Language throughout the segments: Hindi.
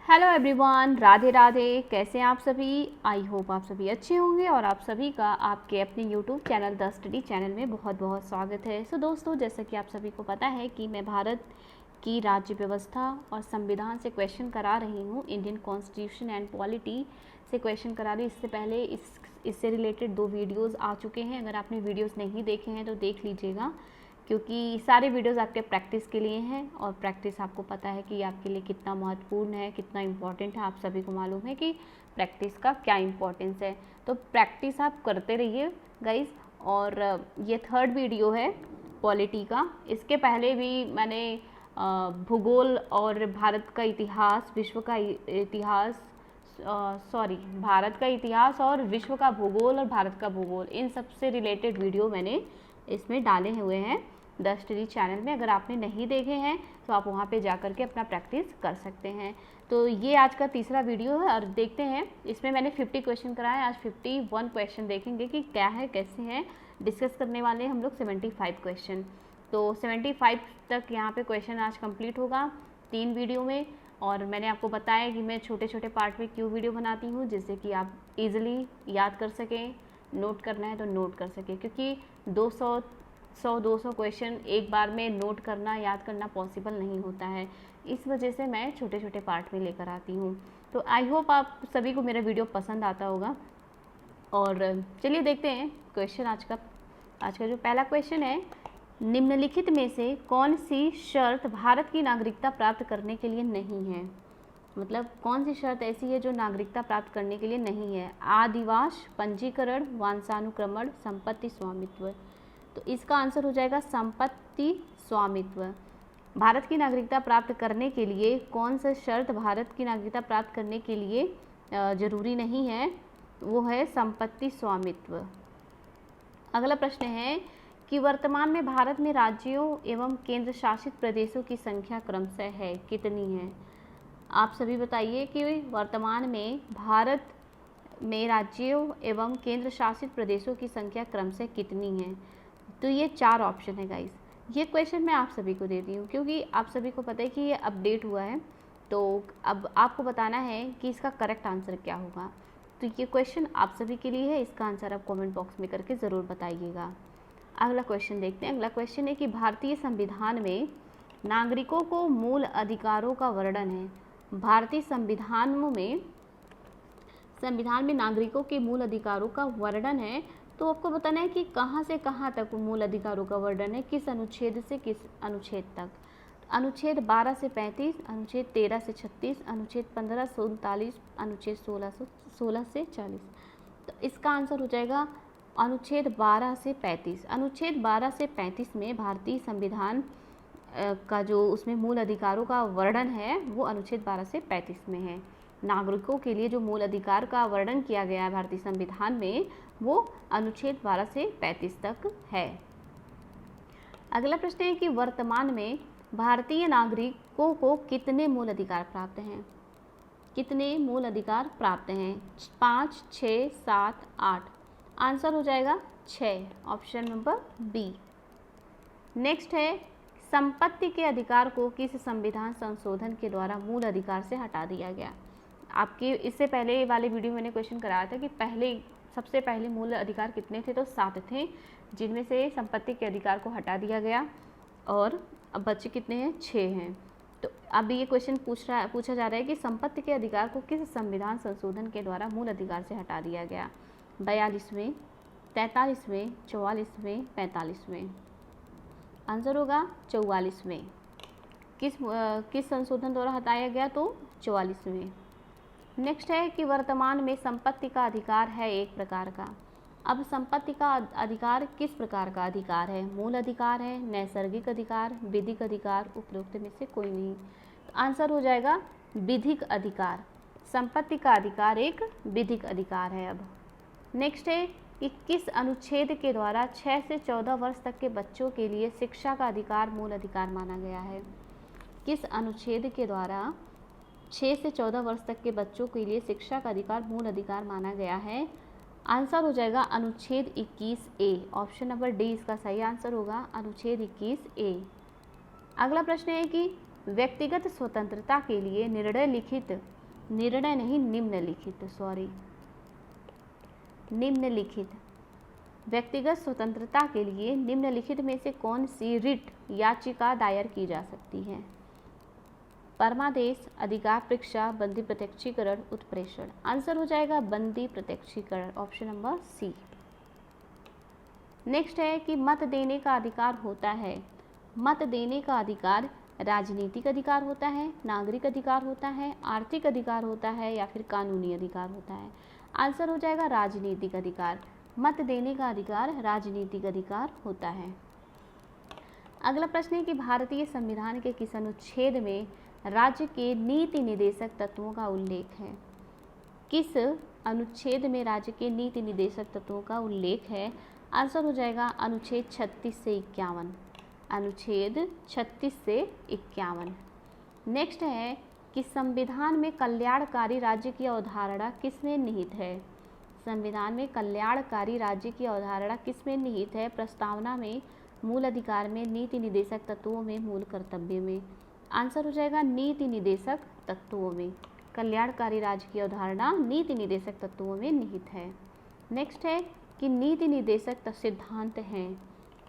Hello everyone, Radhe Radhe. कैसे हैं आप सभी? आई होप आप सभी अच्छे होंगे और आप सभी का आपके अपने YouTube channel the study channel में बहुत बहुत स्वागत है। सो दोस्तों, जैसा कि आप सभी को पता है कि मैं भारत की राज्य व्यवस्था और संविधान से क्वेश्चन करा रही हूँ। इंडियन कॉन्स्टिट्यूशन एंड पॉलिटी से क्वेश्चन करा रही। इससे पहले इससे रिलेटेड 2 वीडियोज़ आ चुके हैं। अगर आपने वीडियोज़ नहीं देखे हैं तो देख लीजिएगा, क्योंकि सारे वीडियोज़ आपके प्रैक्टिस के लिए हैं और प्रैक्टिस आपको पता है कि आपके लिए कितना महत्वपूर्ण है, कितना इम्पोर्टेंट है। आप सभी को मालूम है कि प्रैक्टिस का क्या इम्पोर्टेंस है। तो प्रैक्टिस आप करते रहिए गाइस। और ये 3rd वीडियो है पॉलिटी का। इसके पहले भी मैंने भूगोल और भारत का इतिहास, विश्व का इतिहास, भारत का इतिहास और विश्व का भूगोल और भारत का भूगोल, इन सब से रिलेटेड वीडियो मैंने इसमें डाले हुए हैं द स्टडी चैनल में। अगर आपने नहीं देखे हैं तो आप वहाँ पे जा कर के अपना प्रैक्टिस कर सकते हैं। तो ये आज का तीसरा वीडियो है और देखते हैं। इसमें मैंने 50 क्वेश्चन कराए। आज 51 क्वेश्चन देखेंगे कि क्या है, कैसे हैं। डिस्कस करने वाले हम लोग 75 क्वेश्चन। तो 75 तक यहाँ पे क्वेश्चन आज कंप्लीट होगा 3 वीडियो में। और मैंने आपको बताया कि मैं छोटे छोटे पार्ट में क्यों वीडियो बनाती हूँ, जिससे कि आप इजीली याद कर सकें। नोट करना है तो नोट कर सकें, क्योंकि 200 क्वेश्चन एक बार में नोट करना, याद करना पॉसिबल नहीं होता है। इस वजह से मैं छोटे छोटे पार्ट में लेकर आती हूँ। तो आई होप आप सभी को मेरा वीडियो पसंद आता होगा। और चलिए देखते हैं क्वेश्चन आज का जो पहला क्वेश्चन है, निम्नलिखित में से कौन सी शर्त भारत की नागरिकता प्राप्त करने के लिए नहीं है। मतलब कौन सी शर्त ऐसी है जो नागरिकता प्राप्त करने के लिए नहीं है? आदिवास, पंजीकरण, वंशानुक्रमण, संपत्ति स्वामित्व। तो इसका आंसर हो जाएगा संपत्ति स्वामित्व। भारत की नागरिकता प्राप्त करने के लिए कौन सा शर्त भारत की नागरिकता प्राप्त करने के लिए जरूरी नहीं है? वो है संपत्ति स्वामित्व। अगला प्रश्न है कि वर्तमान में भारत में राज्यों एवं केंद्र शासित प्रदेशों की संख्या क्रमशः है, कितनी है? आप सभी बताइए कि वर्तमान में भारत में राज्यों एवं केंद्र शासित प्रदेशों की संख्या क्रमशः कितनी है? तो ये 4 ऑप्शन है गाइस। ये क्वेश्चन मैं आप सभी को देती हूँ क्योंकि आप सभी को पता है कि ये अपडेट हुआ है। तो अब आपको बताना है कि इसका करेक्ट आंसर क्या होगा। तो ये क्वेश्चन आप सभी के लिए है। इसका आंसर आप कमेंट बॉक्स में करके ज़रूर बताइएगा। अगला क्वेश्चन देखते हैं। अगला क्वेश्चन है कि भारतीय संविधान में नागरिकों को मूल अधिकारों का वर्णन है। भारतीय संविधान में नागरिकों के मूल अधिकारों का वर्णन है। तो आपको बताना है कि कहाँ से कहाँ तक मूल अधिकारों का वर्णन है, किस अनुच्छेद से किस अनुच्छेद तक। अनुच्छेद 12 से 35, अनुच्छेद 13 से 36, अनुच्छेद 15 से 39, अनुच्छेद 16 से 40। तो इसका आंसर हो जाएगा अनुच्छेद 12 से 35। अनुच्छेद 12 से 35 में भारतीय संविधान का जो उसमें मूल अधिकारों का वर्णन है वो अनुच्छेद 12 से 35 में है। नागरिकों के लिए जो मूल अधिकार का वर्णन किया गया है भारतीय संविधान में, वो अनुच्छेद 12 से 35 तक है। अगला प्रश्न है कि वर्तमान में भारतीय नागरिकों को कितने मूल अधिकार प्राप्त हैं? कितने मूल अधिकार प्राप्त हैं? 5, 6, 7, 8। आंसर हो जाएगा 6, ऑप्शन नंबर बी। नेक्स्ट है, संपत्ति के अधिकार को किस संविधान संशोधन के द्वारा मूल अधिकार से हटा दिया गया? आपके इससे पहले वाले वीडियो में मैंने क्वेश्चन कराया था कि सबसे पहले मूल अधिकार कितने थे? तो 7 थे, जिनमें से संपत्ति के अधिकार को हटा दिया गया और अब बच्चे कितने हैं? 6 हैं। तो अब ये क्वेश्चन पूछा जा रहा है कि संपत्ति के अधिकार को किस संविधान संशोधन के द्वारा मूल अधिकार से हटा दिया गया? 42वें, 43वें, 44वें, 45वें। आंसर होगा 44वें। किस संशोधन द्वारा हटाया गया? तो 44वें। नेक्स्ट है कि वर्तमान में संपत्ति का अधिकार है एक प्रकार का। अब संपत्ति का अधिकार किस प्रकार का अधिकार है? मूल अधिकार है, नैसर्गिक अधिकार, विधिक अधिकार, उपरोक्त में से कोई नहीं। तो आंसर हो जाएगा विधिक अधिकार। संपत्ति का अधिकार एक विधिक अधिकार है। अब नेक्स्ट है कि किस अनुच्छेद के द्वारा 6 से 14 वर्ष तक के बच्चों के लिए शिक्षा का अधिकार मूल अधिकार माना गया है? किस अनुच्छेद के द्वारा 6 से 14 वर्ष तक के बच्चों के लिए शिक्षा का अधिकार मूल अधिकार माना गया है? आंसर हो जाएगा अनुच्छेद 21A, ऑप्शन नंबर डी इसका सही आंसर होगा, अनुच्छेद 21A। अगला प्रश्न है कि व्यक्तिगत स्वतंत्रता के लिए निर्णय लिखित निर्णय नहीं, निम्नलिखित, सॉरी, निम्नलिखित व्यक्तिगत स्वतंत्रता के लिए निम्नलिखित में से कौन सी रिट याचिका दायर की जा सकती है? परमादेश, अधिकार परीक्षा, बंदी प्रत्यक्षीकरण, उत्प्रेषण। आंसर हो जाएगा बंदी प्रत्यक्षीकरण, ऑप्शन नंबर सी। नेक्स्ट है कि मत देने का अधिकार होता है। मत देने का अधिकार राजनीतिक अधिकार होता है, नागरिक अधिकार होता है, आर्थिक अधिकार होता है या फिर कानूनी अधिकार होता है? आंसर हो जाएगा राजनीतिक अधिकार। मत देने का अधिकार राजनीतिक अधिकार होता है। अगला प्रश्न है कि भारतीय संविधान के किस अनुच्छेद में राज्य के नीति निदेशक तत्वों का उल्लेख है? किस अनुच्छेद में राज्य के नीति निदेशक तत्वों का उल्लेख है? आंसर हो जाएगा अनुच्छेद 36 से 51, अनुच्छेद 36 से 51। नेक्स्ट है कि संविधान में कल्याणकारी राज्य की अवधारणा किसमें निहित है? संविधान में कल्याणकारी राज्य की अवधारणा किसमें निहित है? प्रस्तावना में, मूल अधिकार में, नीति निदेशक तत्वों में, मूल कर्तव्य में? आंसर हो जाएगा नीति निदेशक तत्वों में। कल्याणकारी राज्य की अवधारणा नीति निदेशक तत्वों में निहित है। नेक्स्ट है कि नीति निदेशक सिद्धांत हैं।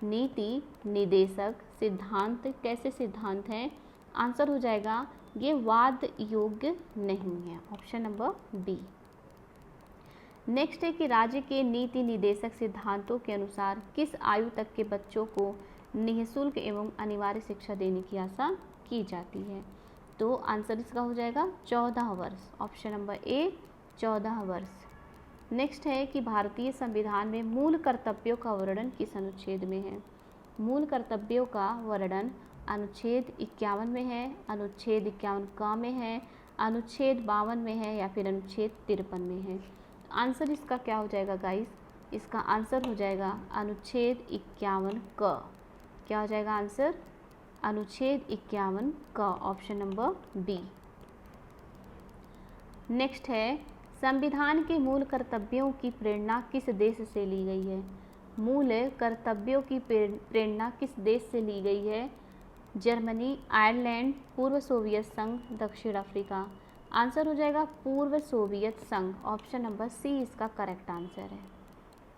नीति निदेशक सिद्धांत कैसे सिद्धांत हैं? आंसर हो जाएगा ये वाद योग्य नहीं है, ऑप्शन नंबर बी। नेक्स्ट है कि राज्य के नीति निदेशक सिद्धांतों के अनुसार किस आयु तक के बच्चों को निःशुल्क एवं अनिवार्य शिक्षा देने की आशा की जाती है? तो आंसर इसका हो जाएगा 14 वर्ष, ऑप्शन नंबर ए 14 वर्ष। नेक्स्ट है कि भारतीय संविधान में मूल कर्तव्यों का वर्णन किस अनुच्छेद में है? मूल कर्तव्यों का वर्णन अनुच्छेद 51 में है, अनुच्छेद 51 क में है, अनुच्छेद 52 में है या फिर अनुच्छेद 53 में है? आंसर इसका क्या हो जाएगा गाइस? इसका आंसर हो जाएगा अनुच्छेद 51 क। क्या हो जाएगा आंसर? अनुच्छेद 51 क, ऑप्शन नंबर बी। नेक्स्ट है संविधान के मूल कर्तव्यों की प्रेरणा किस देश से ली गई है? मूल कर्तव्यों की प्रेरणा किस देश से ली गई है? जर्मनी, आयरलैंड, पूर्व सोवियत संघ, दक्षिण अफ्रीका? आंसर हो जाएगा पूर्व सोवियत संघ, ऑप्शन नंबर सी इसका करेक्ट आंसर है।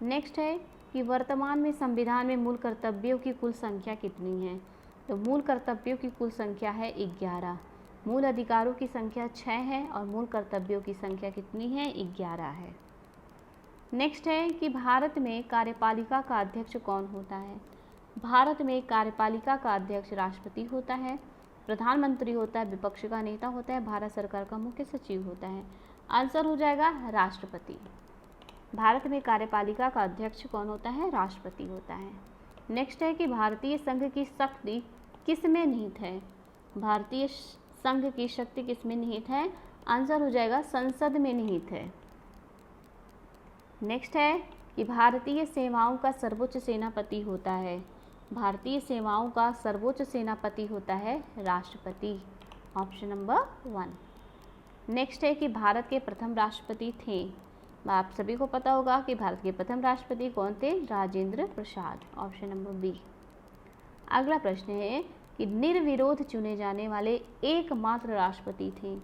नेक्स्ट है कि वर्तमान में संविधान में मूल कर्तव्यों की कुल संख्या कितनी है? तो मूल कर्तव्यों की कुल संख्या है 11, मूल अधिकारों की संख्या 6 है और मूल कर्तव्यों की संख्या कितनी है? 11 है। नेक्स्ट है कि भारत में कार्यपालिका का अध्यक्ष कौन होता है? भारत में कार्यपालिका का अध्यक्ष राष्ट्रपति होता है, प्रधानमंत्री होता है, विपक्ष का नेता होता है, भारत सरकार का मुख्य सचिव होता है? आंसर हो जाएगा राष्ट्रपति। भारत में कार्यपालिका का अध्यक्ष कौन होता है? राष्ट्रपति होता है। नेक्स्ट है कि भारतीय संघ की शक्ति किस में निहित है? भारतीय संघ की शक्ति किस में निहित है? आंसर हो जाएगा संसद में निहित है। नेक्स्ट है कि भारतीय सेवाओं का सर्वोच्च सेनापति होता है। भारतीय सेवाओं का सर्वोच्च सेनापति होता है राष्ट्रपति, ऑप्शन नंबर 1। नेक्स्ट है कि भारत के प्रथम राष्ट्रपति थे। आप सभी को पता होगा कि भारत के प्रथम राष्ट्रपति कौन थे? Rajendra Prasad, option number B. अगला प्रश्न है कि निर्विरोध चुने जाने वाले एकमात्र राष्ट्रपति थे।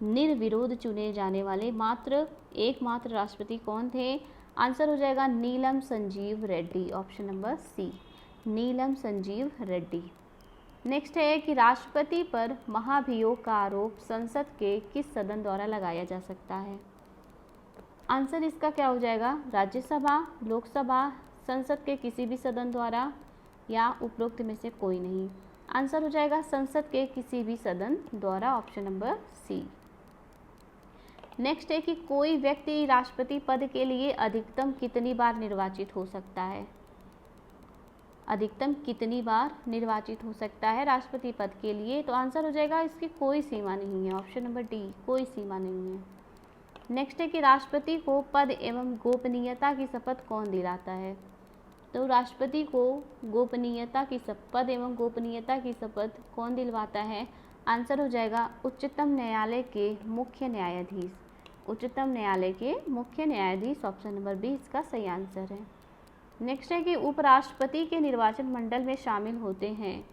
निर्विरोध चुने जाने वाले एकमात्र राष्ट्रपति कौन थे? आंसर हो जाएगा Neelam Sanjiva Reddy, option number C, Neelam Sanjiva Reddy. Next है कि राष्ट्रपति पर महाभियोग का आरोप संसद के किस सदन द्वारा लगाया जा सकता है? आंसर इसका क्या हो जाएगा? राज्यसभा, लोकसभा, संसद के किसी भी सदन द्वारा या उपरोक्त में से कोई नहीं? आंसर हो जाएगा संसद के किसी भी सदन द्वारा, ऑप्शन नंबर सी। नेक्स्ट है कि कोई व्यक्ति राष्ट्रपति पद के लिए अधिकतम कितनी बार निर्वाचित हो सकता है? अधिकतम कितनी बार निर्वाचित हो सकता है राष्ट्रपति पद के लिए? तो आंसर हो जाएगा इसकी कोई सीमा नहीं है, ऑप्शन नंबर डी, कोई सीमा नहीं है। नेक्स्ट है कि राष्ट्रपति को पद एवं गोपनीयता की शपथ कौन दिलाता है? तो राष्ट्रपति को गोपनीयता की पद एवं गोपनीयता की शपथ कौन दिलवाता है? आंसर हो जाएगा उच्चतम न्यायालय के मुख्य न्यायाधीश, उच्चतम न्यायालय के मुख्य न्यायाधीश, ऑप्शन नंबर बी इसका सही आंसर है। नेक्स्ट है कि उपराष्ट्रपति के निर्वाचन मंडल में शामिल होते हैं।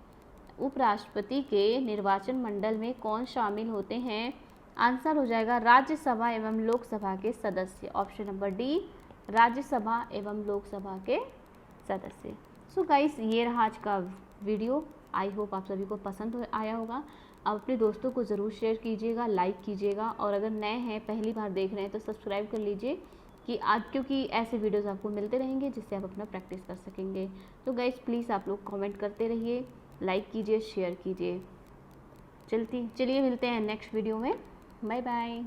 उपराष्ट्रपति के निर्वाचन मंडल में कौन शामिल होते हैं? आंसर हो जाएगा राज्यसभा एवं लोकसभा के सदस्य। ऑप्शन नंबर डी, राज्यसभा एवं लोकसभा के सदस्य। सो गाइस, ये रहा आज का वीडियो। आई होप आप सभी को पसंद आया होगा। आप अपने दोस्तों को ज़रूर शेयर कीजिएगा, लाइक कीजिएगा, और अगर नए हैं, पहली बार देख रहे हैं, तो सब्सक्राइब कर लीजिए क्योंकि ऐसे वीडियोस आपको मिलते रहेंगे जिससे आप अपना प्रैक्टिस कर सकेंगे। तो गाइस प्लीज़ आप लोग कमेंट करते रहिए, लाइक कीजिए, शेयर कीजिए। चलिए मिलते हैं नेक्स्ट वीडियो में। Bye bye.